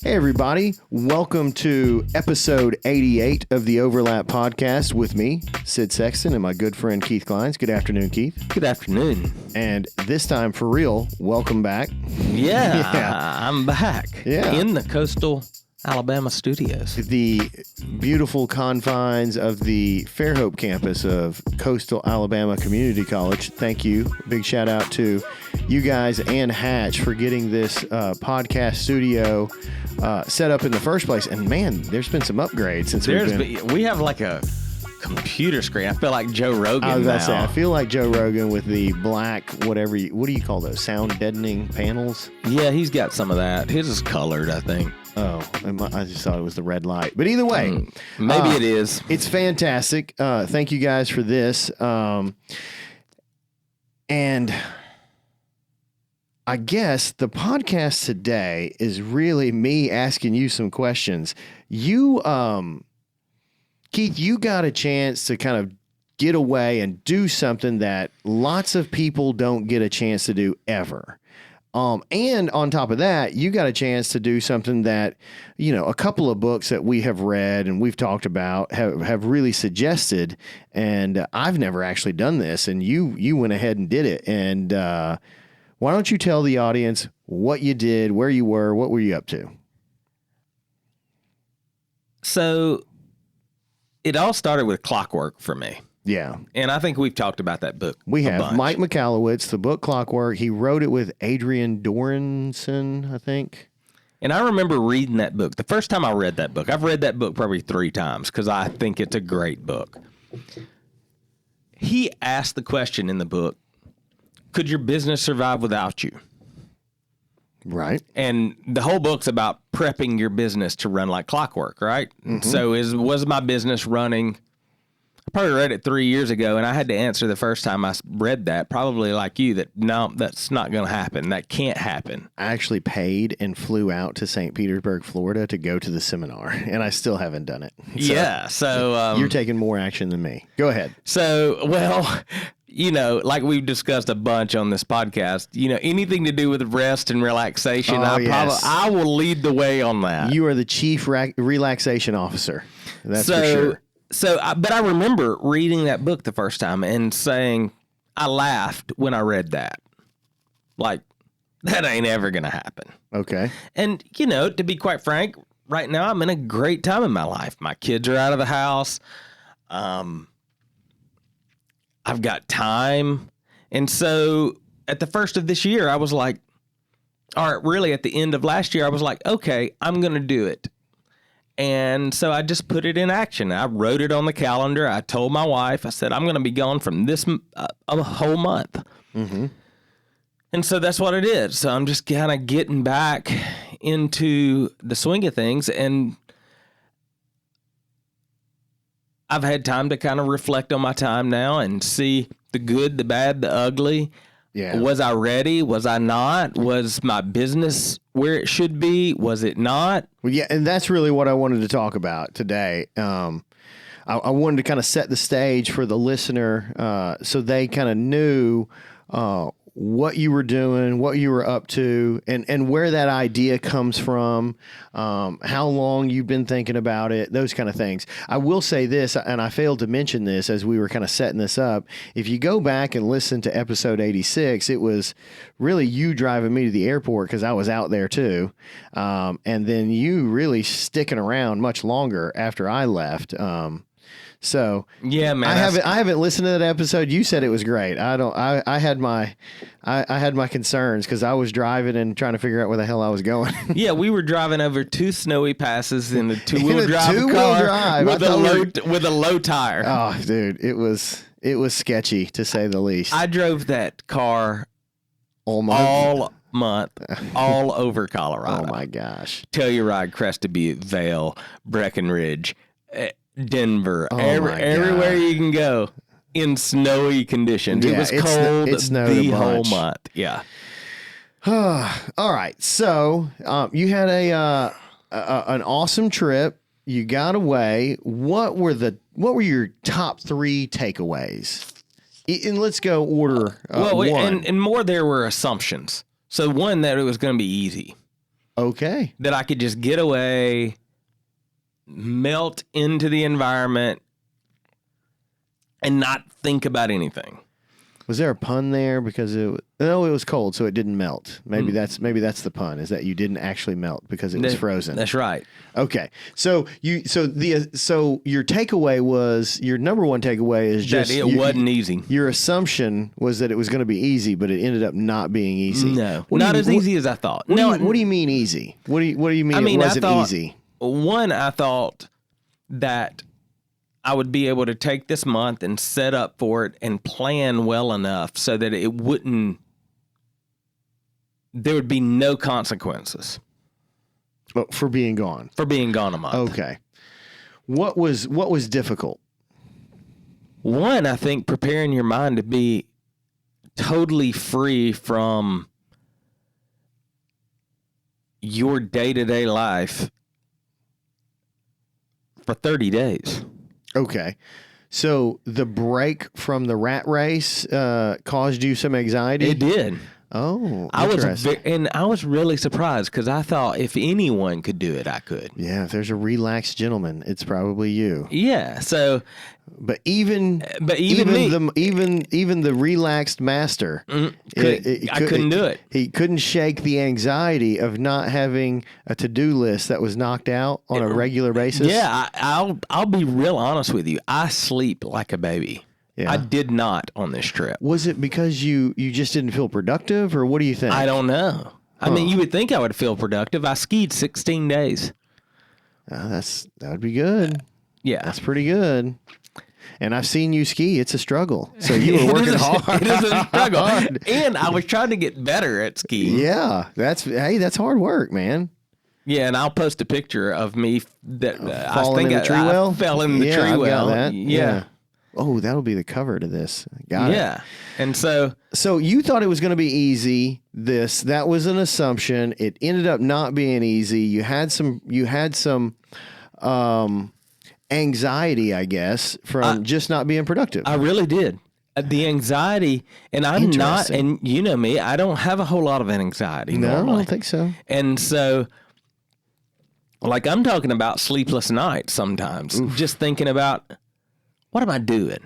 Hey, everybody. Welcome to episode 88 of the Overlap Podcast with me, Sid Sexton, and my good friend Keith Kleins. Good afternoon, Keith. Good afternoon. And this time, for real, welcome back. Yeah. I'm back in the coastal Alabama studios. The beautiful confines of the Fairhope campus of Coastal Alabama Community College. Thank you. Big shout out to you guys and Hatch for getting this podcast studio set up in the first place. And man, there's been some upgrades since we have like a computer screen. I feel like Joe Rogan. I was about to say, I now. feel like Joe Rogan with the black, what do you call those? Sound deadening panels? Yeah, he's got some of that. His is colored, I think. Oh, I just thought it was the red light. But either way. Maybe it is. It's fantastic. Thank you guys for this. And I guess the podcast today is really me asking you some questions. You, Keith, you got a chance to kind of get away and do something that lots of people don't get a chance to do ever. And on top of that, you got a chance to do something that, you know, a couple of books that we have read and we've talked about have really suggested. And I've never actually done this. And you went ahead and did it. And why don't you tell the audience what you did, where you were, what were you up to? So it all started with Clockwork for me. Yeah. And I think we've talked about that book. We have. Mike Michalowicz, the book Clockwork. He wrote it with Adrian Doranson, I think. And I remember reading that book. The first time I read that book, I've read that book probably 3 times because I think it's a great book. He asked the question in the book, could your business survive without you? Right. And the whole book's about prepping your business to run like clockwork, right? Mm-hmm. So was my business running? I probably read it 3 years ago, and I had to answer the first time I read that, probably like you, that no, that's not going to happen. That can't happen. I actually paid and flew out to St. Petersburg, Florida to go to the seminar, and I still haven't done it. So you're taking more action than me. Go ahead. So, well, you know, like we've discussed a bunch on this podcast, you know, anything to do with rest and relaxation, I will lead the way on that. You are the chief relaxation officer. That's for sure. But I remember reading that book the first time and saying, I laughed when I read that. Like, that ain't ever going to happen. Okay. And, you know, to be quite frank, right now I'm in a great time in my life. My kids are out of the house. I've got time. And so at the first of this year, I was like, or really at the end of last year, I was like, okay, I'm going to do it. And so I just put it in action. I wrote it on the calendar. I told my wife, I said, I'm going to be gone from this a whole month. Mm-hmm. And so that's what it is. So I'm just kind of getting back into the swing of things. And I've had time to kind of reflect on my time now and see the good, the bad, the ugly. Yeah. Was I ready? Was I not? Was my business where it should be? Was it not? Well, yeah, and that's really what I wanted to talk about today. I wanted to kind of set the stage for the listener so they kind of knew what you were doing, what you were up to, and where that idea comes from, how long you've been thinking about it, those kind of things. I will say this, and I failed to mention this as we were kind of setting this up. If you go back and listen to episode 86, it was really you driving me to the airport because I was out there too. And then you really sticking around much longer after I left. So yeah, man, I haven't listened to that episode. You said it was great. I had my concerns because I was driving and trying to figure out where the hell I was going. Yeah, we were driving over 2 snowy passes in a two-wheel drive car with a low tire. Oh, dude, it was sketchy to say the least. I drove that car all month, all over Colorado. Oh my gosh! Telluride, Crested Butte, Vail, Breckenridge, Denver, everywhere you can go in snowy conditions. Yeah, it was cold the whole month. Yeah. All right. So you had an awesome trip. You got away. What were your top 3 takeaways? And let's go order. And more there were assumptions. So one, that it was going to be easy. Okay. that I could just get away, melt into the environment, and not think about anything. Was there a pun there? Because it was cold, so it didn't melt. Maybe that's the pun, is that you didn't actually melt because it was frozen. That's right. Okay. So your takeaway was, your number one takeaway is just that it wasn't easy. Your assumption was that it was going to be easy, but it ended up not being easy. No, not as easy as I thought. What do you mean easy? What do you mean? I mean, it wasn't easy? One, I thought that I would be able to take this month and set up for it and plan well enough so that there would be no consequences. For being gone. For being gone a month. Okay. What was difficult? One, I think preparing your mind to be totally free from your day-to-day life for 30 days. Okay. So the break from the rat race caused you some anxiety? It did. Oh, I interesting. was really surprised because I thought if anyone could do it, I could. Yeah, if there's a relaxed gentleman, it's probably you. Yeah. So, but even the relaxed master, I couldn't do it. He couldn't shake the anxiety of not having a to-do list that was knocked out on a regular basis. Yeah, I'll be real honest with you. I sleep like a baby. Yeah. I did not on this trip. Was it because you just didn't feel productive, or what do you think? I don't know. I mean, you would think I would feel productive. I skied 16 days. That would be good. Yeah. That's pretty good. And I've seen you ski. It's a struggle. So you were working hard. It is a struggle. And I was trying to get better at skiing. Yeah. That's hard work, man. Yeah, and I'll post a picture of me that falling in the tree well. I fell in the tree well. That. Yeah. Oh, that'll be the cover to this. Got it. Yeah. And so you thought it was going to be easy. That was an assumption. It ended up not being easy. You had some anxiety, I guess, from just not being productive. I really did. The anxiety, and I'm not, and you know me, I don't have a whole lot of anxiety normally. I don't think so. And so, like, I'm talking about sleepless nights sometimes, just thinking about, what am I doing?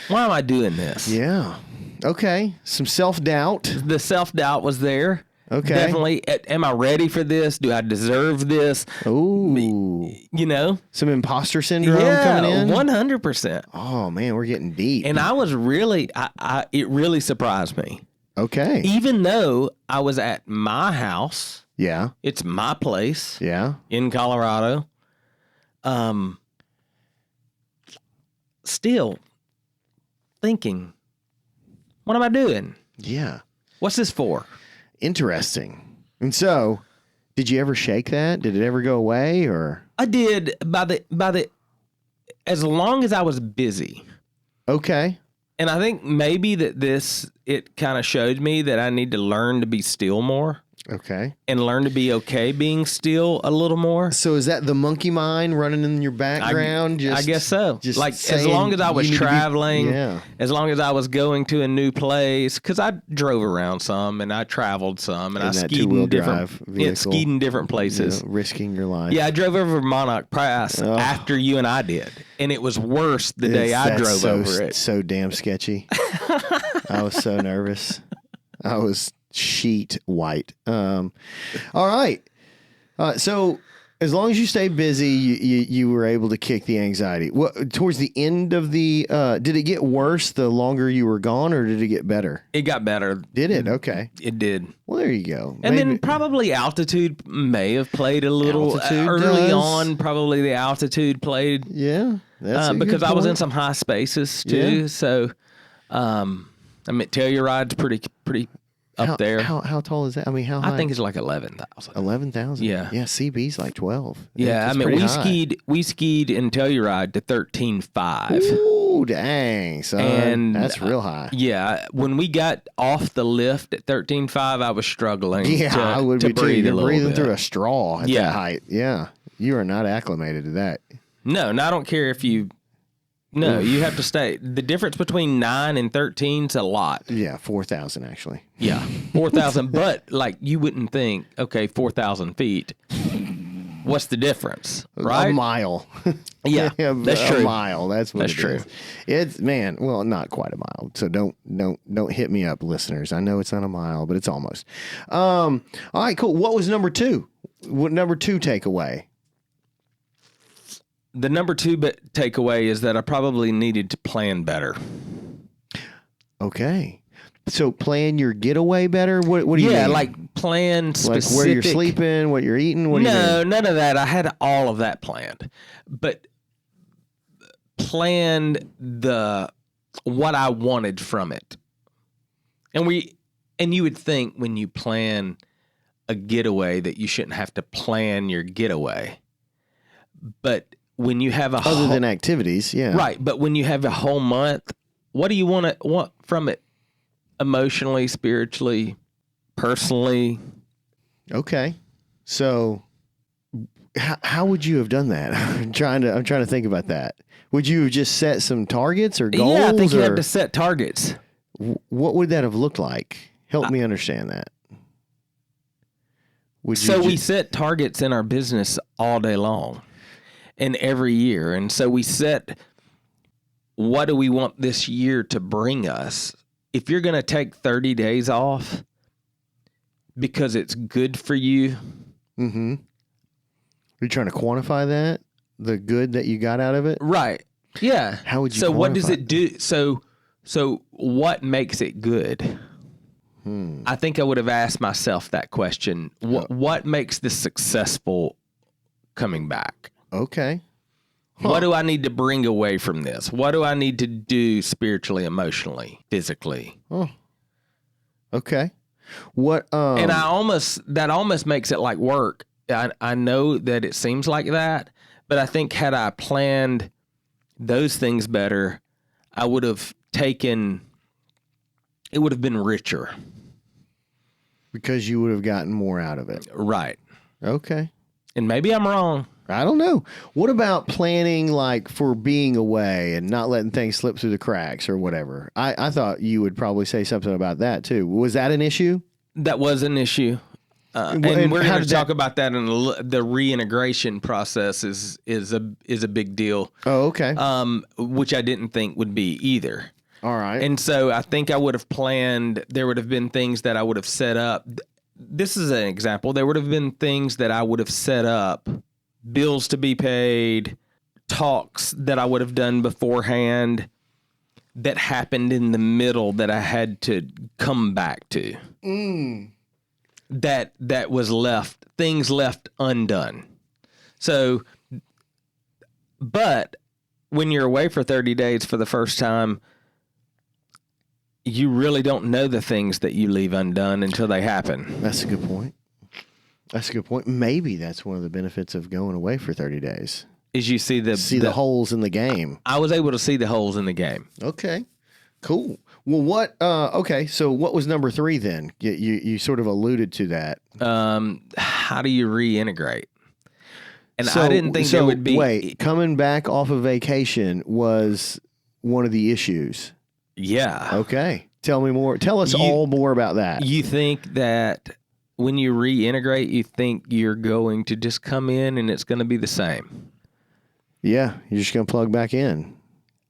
Why am I doing this? Yeah. Okay. Some self-doubt. The self-doubt was there. Okay. Definitely. Am I ready for this? Do I deserve this? Ooh. You know? Some imposter syndrome coming in? 100%. Oh, man, we're getting deep. And I was really, it really surprised me. Okay. Even though I was at my house. Yeah. It's my place. Yeah. In Colorado. Still thinking, what am I doing? Yeah. What's this for? Interesting. And so, did you ever shake that? Did it ever go away, or? I did as long as I was busy. Okay. And I think maybe it kind of showed me that I need to learn to be still more. Okay. And learn to be okay being still a little more. So is that the monkey mind running in your background? I guess so. Like, as long as I was traveling, as long as I was going to a new place, because I drove around some and I traveled some and I skied in different places. Risking your life. Yeah, I drove over Monarch Pass after you and I did. And it was worse the day I drove over it. So damn sketchy. I was so nervous. I was sheet white. All right. So as long as you stay busy, you were able to kick the anxiety. What towards the end of the did it get worse the longer you were gone, or did it get better? It got better. Did it? Okay. It did. Well, there you go. And then probably altitude may have played a little early on. Probably the altitude played. Yeah. That's because I was in some high spaces too. Yeah. So I mean, Telluride's pretty up there. How tall is that? I mean, how high? I think it's like 11,000. 11,000? Yeah. Yeah, CB's like 12. Yeah, I mean, we skied in Telluride to 13,500. Ooh, dang, son. And that's real high. Yeah, when we got off the lift at 13,500, I was struggling I would be breathe too. You're breathing bit. Through a straw at that height. Yeah, you are not acclimated to that. No, and I don't care if you No, you have to stay. The difference between 9 and 13 is a lot. Yeah, 4,000 actually. Yeah, 4,000. But like you wouldn't think, okay, 4,000 feet. What's the difference, right? A mile. Yeah, that's true. A mile. That's what That's it true. is. It's man. Well, not quite a mile. So don't hit me up, listeners. I know it's not a mile, but it's almost. All right, cool. What was number 2? What number 2 takeaway? The number 2 takeaway is that I probably needed to plan better. Okay. So plan your getaway better? What do you mean? Yeah, like plan specific. Like where you're sleeping, what you're eating? What do you mean? None of that. I had all of that planned. But planned what I wanted from it. And you would think when you plan a getaway that you shouldn't have to plan your getaway. But when you have other than activities, yeah. Right, but when you have a whole month, what do you want from it? Emotionally, spiritually, personally. Okay. So how would you have done that? I'm trying to think about that. Would you have just set some targets or goals? Yeah, I think you had to set targets. What would that have looked like? Help me understand that. We set targets in our business all day long and every year. And so we set, what do we want this year to bring us? If you're going to take 30 days off because it's good for you. Mm-hmm. You're trying to quantify that? The good that you got out of it? Right. Yeah. How would you So what quantify does it do? So what makes it good? I think I would have asked myself that question. What makes this successful coming back? Okay. What do I need to bring away from this? What do I need to do spiritually, emotionally, physically? Oh. Okay. What and that almost makes it like work. I know that it seems like that, but I think had I planned those things better, I would have it would have been richer. Because you would have gotten more out of it. Right. Okay. And maybe I'm wrong. I don't know. What about planning like for being away and not letting things slip through the cracks or whatever? I thought you would probably say something about that too. Was that an issue? That was an issue. And we're going to talk about that in the reintegration process is a big deal. Oh, okay. Which I didn't think would be either. All right. And so I think I would have planned, there would have been things that I would have set up. This is an example. There would have been things that I would have set up, bills to be paid, talks that I would have done beforehand that happened in the middle that I had to come back to. That was things left undone. So, but when you're away for 30 days for the first time, you really don't know the things that you leave undone until they happen. That's a good point. That's a good point. Maybe that's one of the benefits of going away for 30 days. Is you see the holes in the game. I was able to see the holes in the game. Okay, cool. Well, okay, so what was number 3 then? You sort of alluded to that. How do you reintegrate? And I didn't think there would be... Wait, coming back off of vacation was one of the issues. Yeah. Okay. Tell me more. Tell us all more about that. You think that when you reintegrate, you think you're going to just come in and it's going to be the same. Yeah. You're just going to plug back in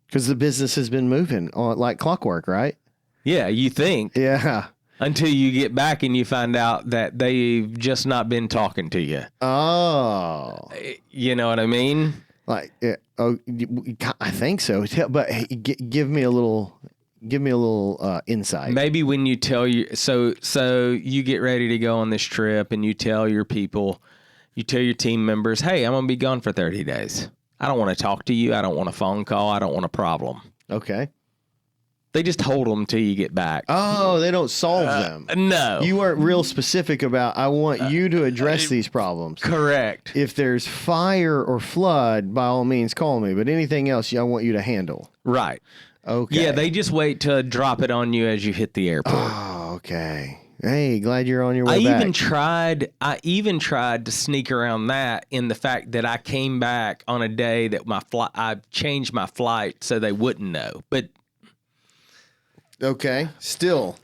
because the business has been moving on like clockwork, right? Yeah. You think. Yeah. Until you get back and you find out that they've just not been talking to you. Oh. You know what I mean? Like, I think so. But hey, give me a little insight. Maybe when you tell so you get ready to go on this trip and you tell your people, you tell your team members, hey, I'm going to be gone for 30 days. I don't want to talk to you. I don't want a phone call. I don't want a problem. Okay. They just hold them till you get back. Oh, they don't solve them. No. You weren't real specific about, I want you to address these problems. Correct. If there's fire or flood, by all means, call me. But anything else, I want you to handle. Right. Okay. Yeah, they just wait to drop it on you as you hit the airport. Oh, okay. Hey, glad you're on your I way back. even tried to sneak around that in the fact that I came back on a day that I changed my flight so they wouldn't know. But Okay. Still,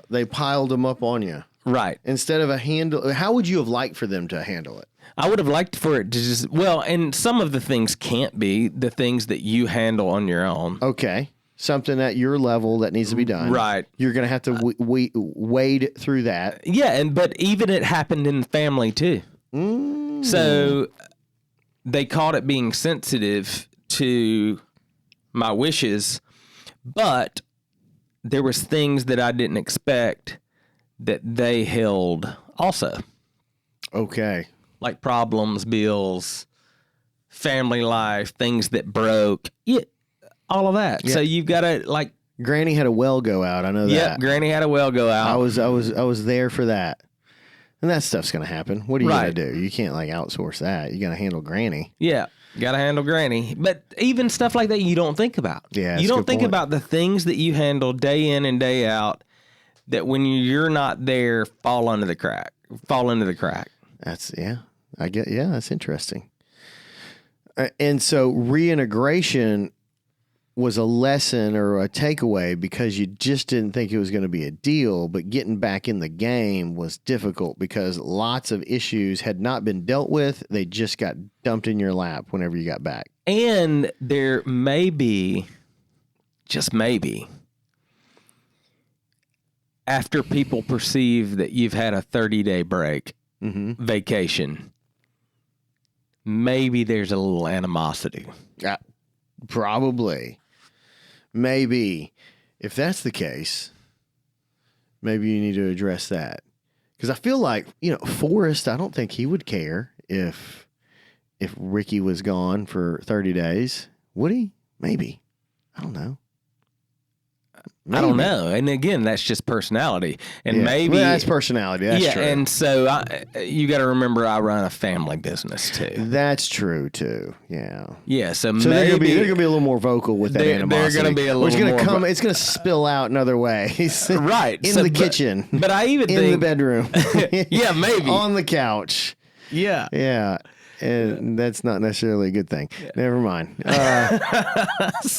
they piled them up on you. right. Instead of a handle, how would you have liked for them to handle it? I would have liked for it to just, and some of the things can't be the things that you handle on your own. Okay. Something at your level that needs to be done. Right. You're going to have to wade through that. Yeah, but even it happened in the family too. So they called it being sensitive to my wishes, but there was things that I didn't expect that they held also. Okay. Like problems, bills, family life, things that broke. Yeah, all of that. Yeah. So you've got to like. Granny had a well go out. I know that. Yep, Granny had a well go out. I was there for that. And that stuff's going to happen. What are you going to do? You can't like outsource that. You got to handle Granny. Yeah, got to handle Granny. But even stuff like that you don't think about. Yeah, you don't think about the things that you handle day in and day out that when you're not there fall into the crack. That's that's interesting. And so reintegration was a lesson or a takeaway because you just didn't think it was going to be a deal, but getting back in the game was difficult because lots of issues had not been dealt with. They just got dumped in your lap whenever you got back. And there may be, just maybe, after people perceive that you've had a 30-day break, vacation, maybe there's a little animosity. Probably. Maybe. If that's the case, maybe you need to address that. Because I feel like, Forrest, I don't think he would care if Ricky was gone for 30 days. Would he? Maybe. I don't know. Maybe. I don't know. And again, that's just personality. And maybe that's personality. That's true. And so you got to remember I run a family business too. That's true too. Yeah. Yeah. So maybe they're gonna be a little more vocal with that animosity. They're going to be a little more. It's going to spill out in other ways. Right. In the kitchen. But I even think in the bedroom. Yeah, maybe on the couch. Yeah. Yeah. And that's not necessarily a good thing. Yeah. Never mind.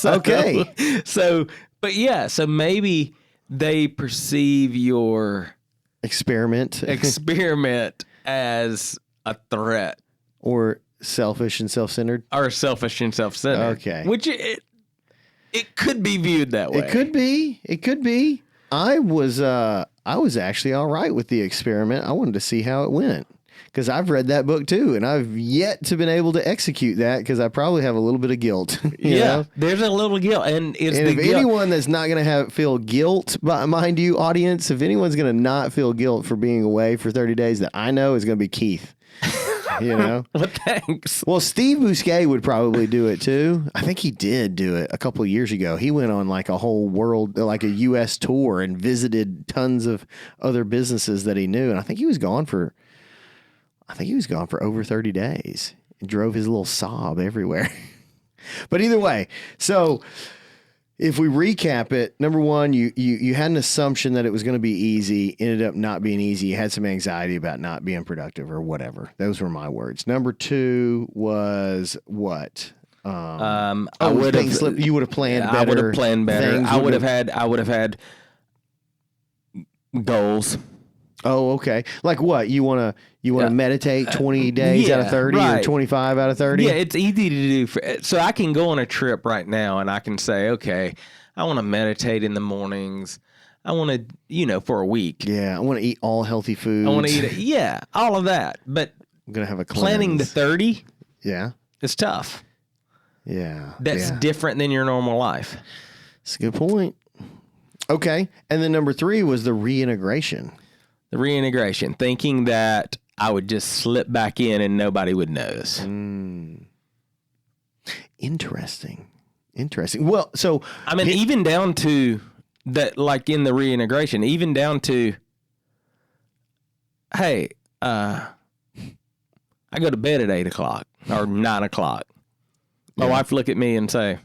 Okay. So maybe they perceive your experiment as a threat. Or selfish and self-centered. Okay. Which it could be viewed that way. It could be. I was actually all right with the experiment. I wanted to see how it went. Because I've read that book too, and I've yet to been able to execute that because I probably have a little bit of guilt. You know? There's a little guilt, and anyone that's not going to feel guilt, mind you, audience, if anyone's going to not feel guilt for being away for 30 days, that I know is going to be Keith. Well, thanks. Well, Steve Bousquet would probably do it too. I think he did do it a couple of years ago. He went on like a whole world, like a U.S. tour, and visited tons of other businesses that he knew, and I think he was gone for over 30 days and drove his little Saab everywhere. But either way, so if we recap it, number one, you had an assumption that it was going to be easy, ended up not being easy. You had some anxiety about not being productive or whatever. Those were my words. Number two was what? You would have planned better. I would have planned better. I would have had goals. Oh, okay. Like what? You want to meditate 20 days out of 30 or 25 out of 30? Yeah, it's easy to do. So I can go on a trip right now and I can say, okay, I want to meditate in the mornings. I want to, for a week. Yeah, I want to eat all healthy foods. I want to eat all of that. But I'm going to have a planning to 30 is tough. Yeah. That's different than your normal life. That's a good point. Okay. And then number three was the reintegration. The reintegration, thinking that I would just slip back in and nobody would notice. Interesting. Well, so I mean, even down to that, like in the reintegration, even down to, hey, I go to bed at 8:00 or 9:00. My wife look at me and say,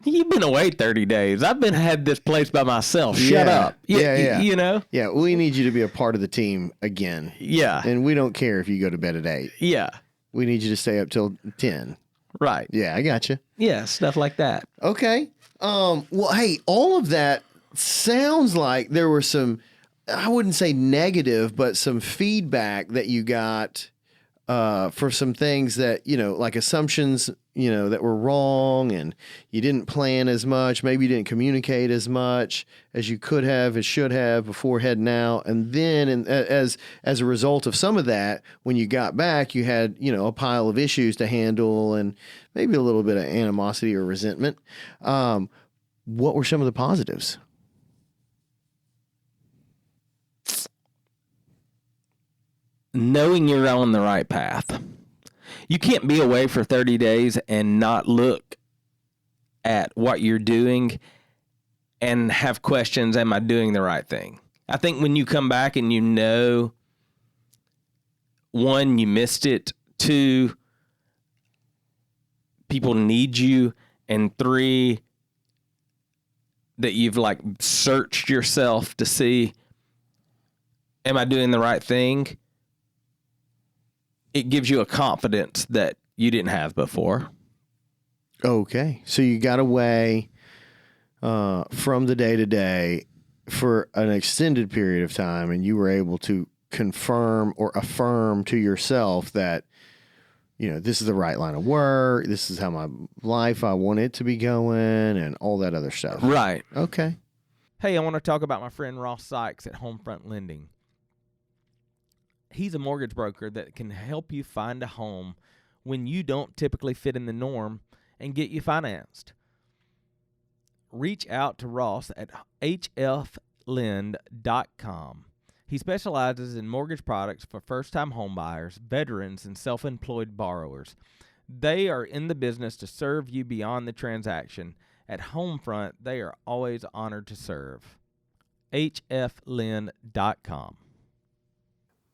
You've been away 30 days. I've had this place by myself. Shut up. Yeah. You know? Yeah, we need you to be a part of the team again. Yeah. And we don't care if you go to bed at 8. Yeah. We need you to stay up till 10. Right. Yeah, I got you. Yeah, stuff like that. Okay. Well, hey, all of that sounds like there were some, I wouldn't say negative, but some feedback that you got for some things that, like assumptions, that were wrong, and you didn't plan as much. Maybe you didn't communicate as much as you could have, as should have before heading out. And then as a result of some of that, when you got back, you had, a pile of issues to handle and maybe a little bit of animosity or resentment. What were some of the positives? Knowing you're on the right path. You can't be away for 30 days and not look at what you're doing and have questions, am I doing the right thing? I think when you come back and one, you missed it, 2, people need you, and 3, that you've searched yourself to see, am I doing the right thing? It gives you a confidence that you didn't have before. Okay. So you got away from the day-to-day for an extended period of time, and you were able to confirm or affirm to yourself that, this is the right line of work, this is how my life I want it to be going, and all that other stuff. Right. Okay. Hey, I want to talk about my friend Ross Sykes at Homefront Lending. He's a mortgage broker that can help you find a home when you don't typically fit in the norm and get you financed. Reach out to Ross at hflend.com. He specializes in mortgage products for first-time homebuyers, veterans, and self-employed borrowers. They are in the business to serve you beyond the transaction. At Homefront, they are always honored to serve. hflend.com.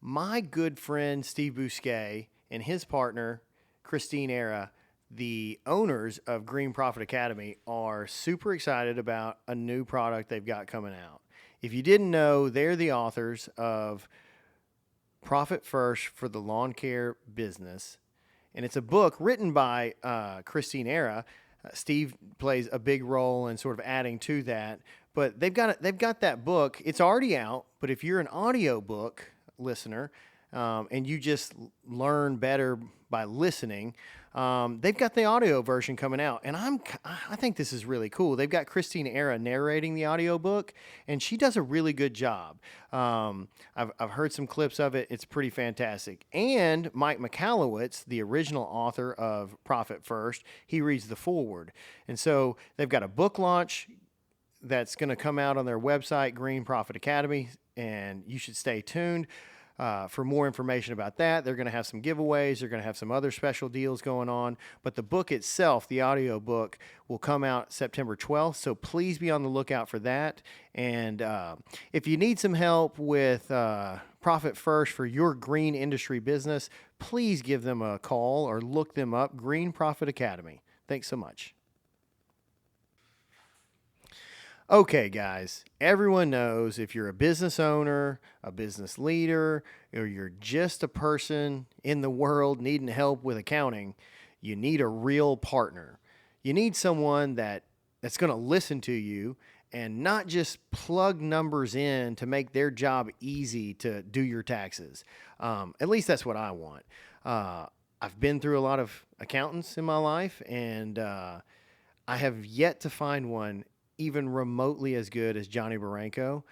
My good friend Steve Bousquet and his partner, Christine Era, the owners of Green Profit Academy, are super excited about a new product they've got coming out. If you didn't know, they're the authors of Profit First for the Lawn Care Business. And it's a book written by Christine Era. Steve plays a big role in sort of adding to that. But they've got that book. It's already out, but if you're an audiobook listener, and you just learn better by listening, they've got the audio version coming out, and I think this is really cool. They've got Christine Era narrating the audiobook, and she does a really good job. I've heard some clips of it. It's pretty fantastic. And Mike Michalowicz, the original author of Profit First, he reads the foreword. And so they've got a book launch that's going to come out on their website, Green Profit Academy, and you should stay tuned for more information about that. They're going to have some giveaways. They're going to have some other special deals going on. But the book itself, the audio book, will come out September 12th, so please be on the lookout for that. And if you need some help with Profit First for your green industry business, please give them a call or look them up, Green Profit Academy. Thanks so much. Okay, guys, everyone knows if you're a business owner, a business leader, or you're just a person in the world needing help with accounting, you need a real partner. You need someone that's going to listen to you and not just plug numbers in to make their job easy to do your taxes. At least that's what I want. I've been through a lot of accountants in my life, and I have yet to find one even remotely as good as Johnny Baranco.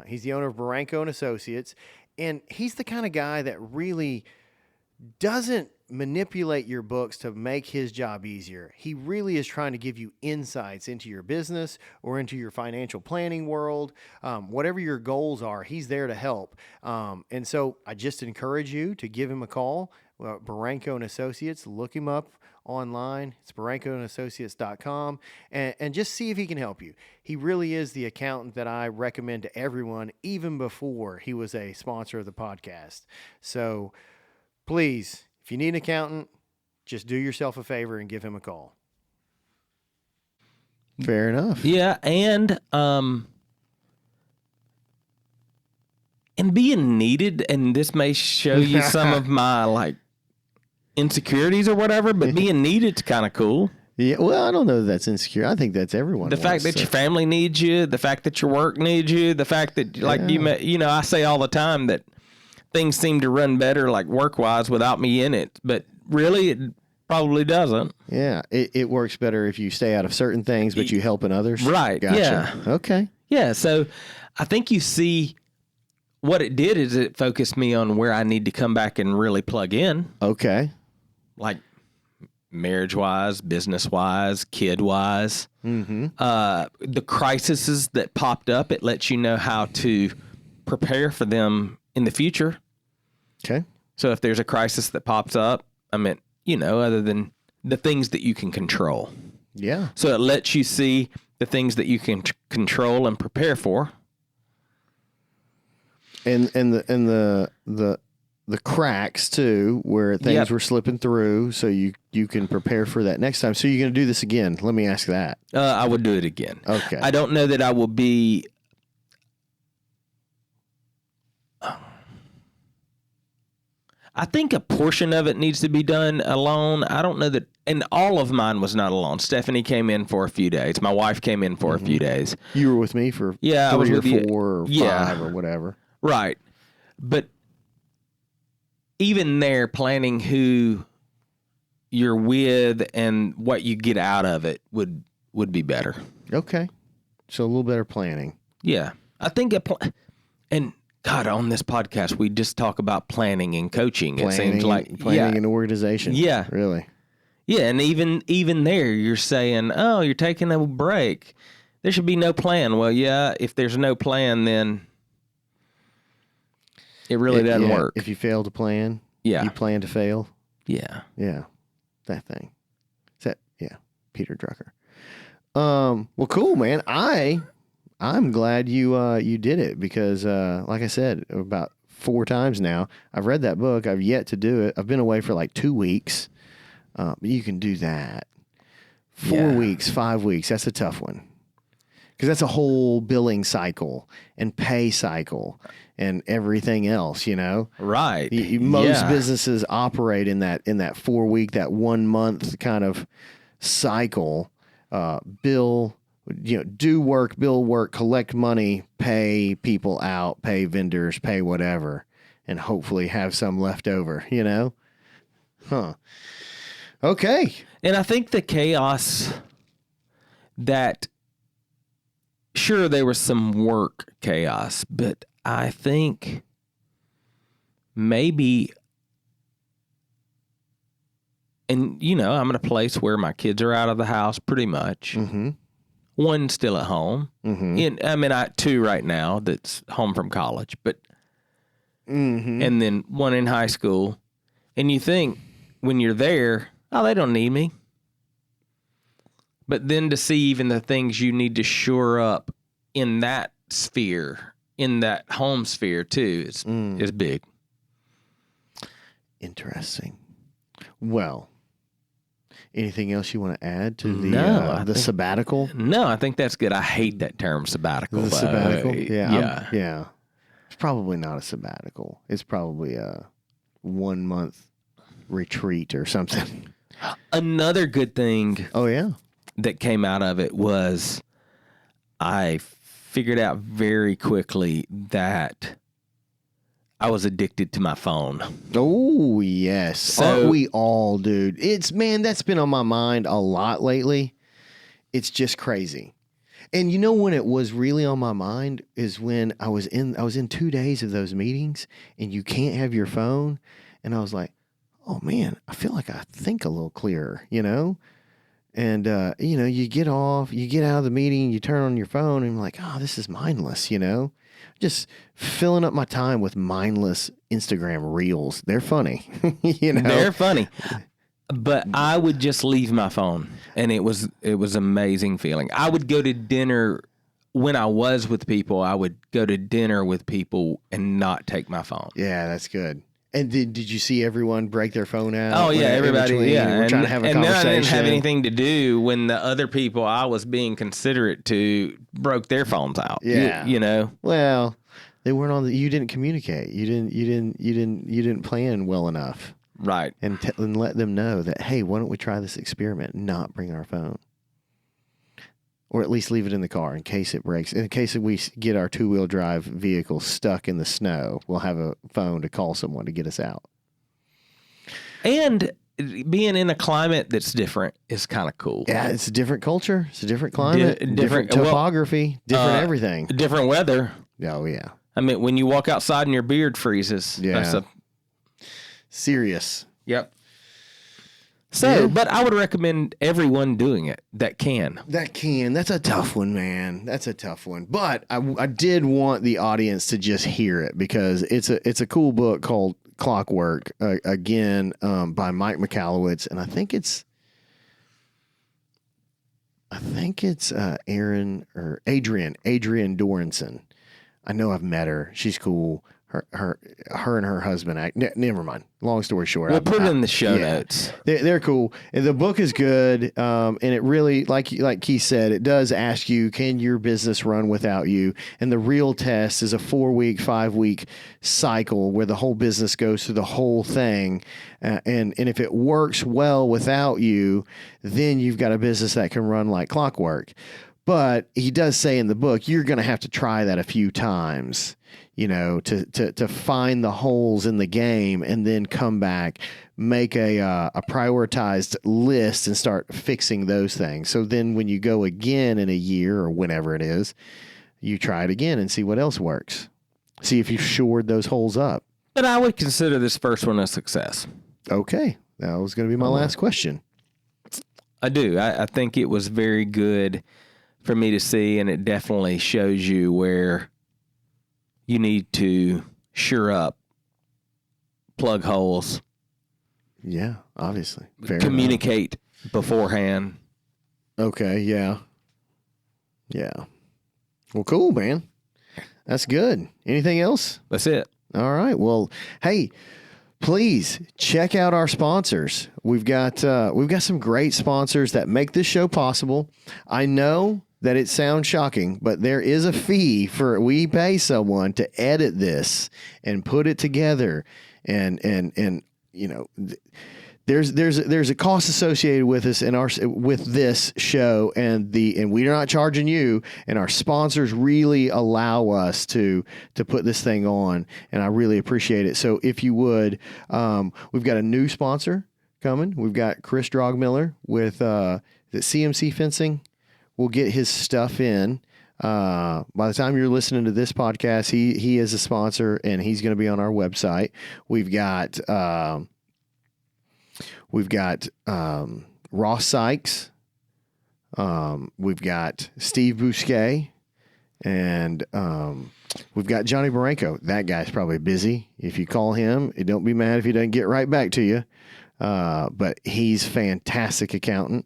He's the owner of Baranco and Associates, and he's the kind of guy that really doesn't manipulate your books to make his job easier. He really is trying to give you insights into your business or into your financial planning world. Whatever your goals are, he's there to help. And so I just encourage you to give him a call. Baranco and Associates, look him up online. It's barancoandassociates.com, and just see if he can help you. He really is the accountant that I recommend to everyone, even before he was a sponsor of the podcast. So please, if you need an accountant, just do yourself a favor and give him a call. Fair enough. Yeah, and being needed, and this may show you some of my like insecurities or whatever, but being needed's kind of cool. Yeah, well, I don't know that that's insecure. I think that's everyone. The fact that your family needs you, the fact that your work needs you, the fact that like I say all the time that things seem to run better like work-wise without me in it, but really it probably doesn't. Yeah, it works better if you stay out of certain things, but you help in others. Right. Gotcha. Yeah. Okay. Yeah. So I think you see what it did is it focused me on where I need to come back and really plug in. Okay. Like marriage-wise, business-wise, kid-wise. Mm-hmm. The crises that popped up, it lets you know how to prepare for them in the future. Okay. So if there's a crisis that pops up, I mean, other than the things that you can control. Yeah. So it lets you see the things that you can control and prepare for. And the cracks too, where things were slipping through, so you can prepare for that next time. So you're going to do this again? Let me ask that. I would do it again. Okay. I don't know that I will be. I think a portion of it needs to be done alone. I don't know that, and all of mine was not alone. Stephanie came in for a few days. My wife came in for a few days. You were with me for I was three with or you. 4 or 5 or whatever. Right. But even there, planning who you're with and what you get out of it would be better. Okay. So a little better planning. Yeah. I think and God, on this podcast, we just talk about planning and coaching. It seems like planning and organization. Yeah. Really. Yeah. And even there, you're saying, oh, you're taking a break. There should be no plan. Well, yeah, if there's no plan, then it really doesn't work. If you fail to plan, you plan to fail. Yeah. Yeah. That thing. Peter Drucker. Well, cool, man. I'm glad you did it because, like I said, about 4 times now, I've read that book. I've yet to do it. I've been away for like 2 weeks, but you can do that. 4 weeks, 5 weeks. That's a tough one because that's a whole billing cycle and pay cycle and everything else. Right. Most businesses operate in that 4 week, that 1 month kind of cycle. Bill. Do work, bill work, collect money, pay people out, pay vendors, pay whatever, and hopefully have some left over, Huh. Okay. And I think the chaos that, sure, there was some work chaos, but I think maybe, and, I'm in a place where my kids are out of the house pretty much. Mm-hmm. One's still at home. Mm-hmm. I 2 right now that's home from college, but mm-hmm. and then 1 in high school. And you think when you're there, oh, they don't need me. But then to see even the things you need to shore up in that sphere, in that home sphere too, is big. Interesting. Well, anything else you want to add to the sabbatical? No, I think that's good. I hate that term sabbatical. The sabbatical? Yeah. It's probably not a sabbatical. It's probably a 1 month retreat or something. Another good thing that came out of it was I figured out very quickly that I was addicted to my phone. Oh, yes. So, aren't we all, dude? That's been on my mind a lot lately. It's just crazy. And when it was really on my mind is when I was in 2 days of those meetings and you can't have your phone. And I was like, oh man, I feel like I think a little clearer, And, you get out of the meeting, you turn on your phone and you're like, oh, this is mindless, Just filling up my time with mindless Instagram reels. They're funny, They're funny. But I would just leave my phone, and it was amazing feeling. I would go to dinner when I was with people. I would go to dinner with people and not take my phone. Yeah, that's good. And did you see everyone break their phone out? Oh yeah, everybody. Yeah, we're trying to have a conversation. Then I didn't have anything to do when the other people I was being considerate to broke their phones out. Yeah, you know. Well, they weren't on. You didn't communicate. You didn't plan well enough. Right. And let them know that, hey, why don't we try this experiment? Not bring our phone, or at least leave it in the car in case it breaks. In case we get our 2-wheel drive vehicle stuck in the snow, we'll have a phone to call someone to get us out. And being in a climate that's different is kind of cool. Yeah, it's a different culture. It's a different climate, different topography, different everything. Different weather. Oh, yeah. I mean, when you walk outside and your beard freezes. Yeah. Serious. Yep. So, but I would recommend everyone doing it that can. That's a tough one, man. That's a tough one. But I did want the audience to just hear it because it's a cool book called Clockwork, again, by Mike Michalowicz, and I think it's Adrian Doranson. I know I've met her. She's cool. Her and her husband. Never mind. Long story short, we'll put it in the show notes. They're cool. And the book is good. And it really, like Keith said, it does ask you, can your business run without you? And the real test is a 4-week, 5-week cycle where the whole business goes through the whole thing. And if it works well without you, then you've got a business that can run like clockwork. But he does say in the book, you're going to have to try that a few times, to find the holes in the game and then come back, make a prioritized list and start fixing those things. So then when you go again in a year or whenever it is, you try it again and see what else works. See if you've shored those holes up. But I would consider this first one a success. Okay. That was going to be my last question. I do. I think it was very good for me to see, and it definitely shows you where you need to shore up, plug holes. Yeah, obviously. Communicate beforehand. Okay, yeah. Yeah. Well, cool, man. That's good. Anything else? That's it. All right. Well, hey, please check out our sponsors. We've got some great sponsors that make this show possible. I know that it sounds shocking, but there is a fee we pay someone to edit this and put it together, and there's a cost associated with us with this show, and we're not charging you, and our sponsors really allow us to put this thing on, and I really appreciate it. So if you would, we've got a new sponsor coming. We've got Chris Drogmiller with the CMC Fencing. We'll get his stuff in. By the time you're listening to this podcast, he is a sponsor, and he's going to be on our website. We've got Ross Sykes. We've got Steve Bousquet, and we've got Johnny Baranko. That guy's probably busy. If you call him, don't be mad if he doesn't get right back to you. But he's a fantastic accountant.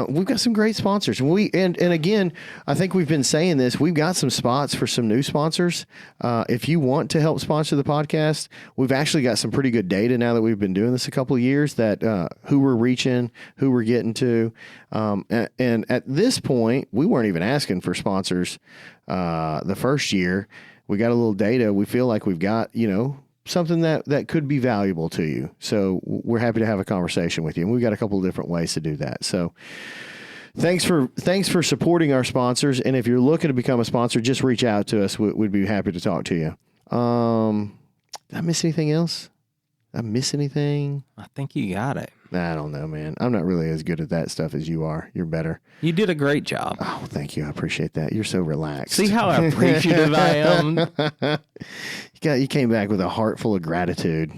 We've got some great sponsors, and again, I think we've been saying this. We've got some spots for some new sponsors. If you want to help sponsor the podcast, we've actually got some pretty good data now that we've been doing this a couple of years. That who we're reaching, who we're getting to, and at this point, we weren't even asking for sponsors the first year. We got a little data. We feel like we've got something that could be valuable to you. So we're happy to have a conversation with you. And we've got a couple of different ways to do that. So thanks for supporting our sponsors. And if you're looking to become a sponsor, just reach out to us. We'd be happy to talk to you. Did I miss anything else? Did I miss anything? I think you got it. I don't know, man. I'm not really as good at that stuff as you are. You're better. You did a great job. Oh, thank you. I appreciate that. You're so relaxed. See how appreciative I am? You came back with a heart full of gratitude.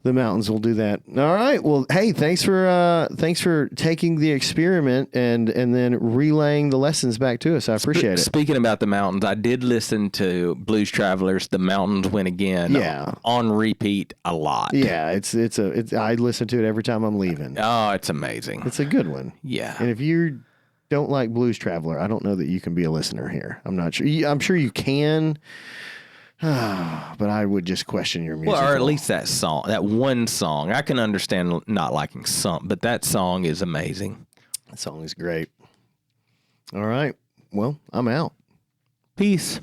The mountains will do that. All right. Well, hey, thanks for taking the experiment and then relaying the lessons back to us. I appreciate it. Speaking about the mountains, I did listen to Blues Travelers, The Mountains Win Again. Yeah. On repeat a lot. Yeah, I listen to it every time I'm leaving. Oh, it's amazing. It's a good one. Yeah. And if you don't like Blues Traveler, I don't know that you can be a listener here. I'm not sure. I'm sure you can. But I would just question your music. Well, or at least that song, that one song. I can understand not liking some, but that song is amazing. That song is great. All right. Well, I'm out. Peace.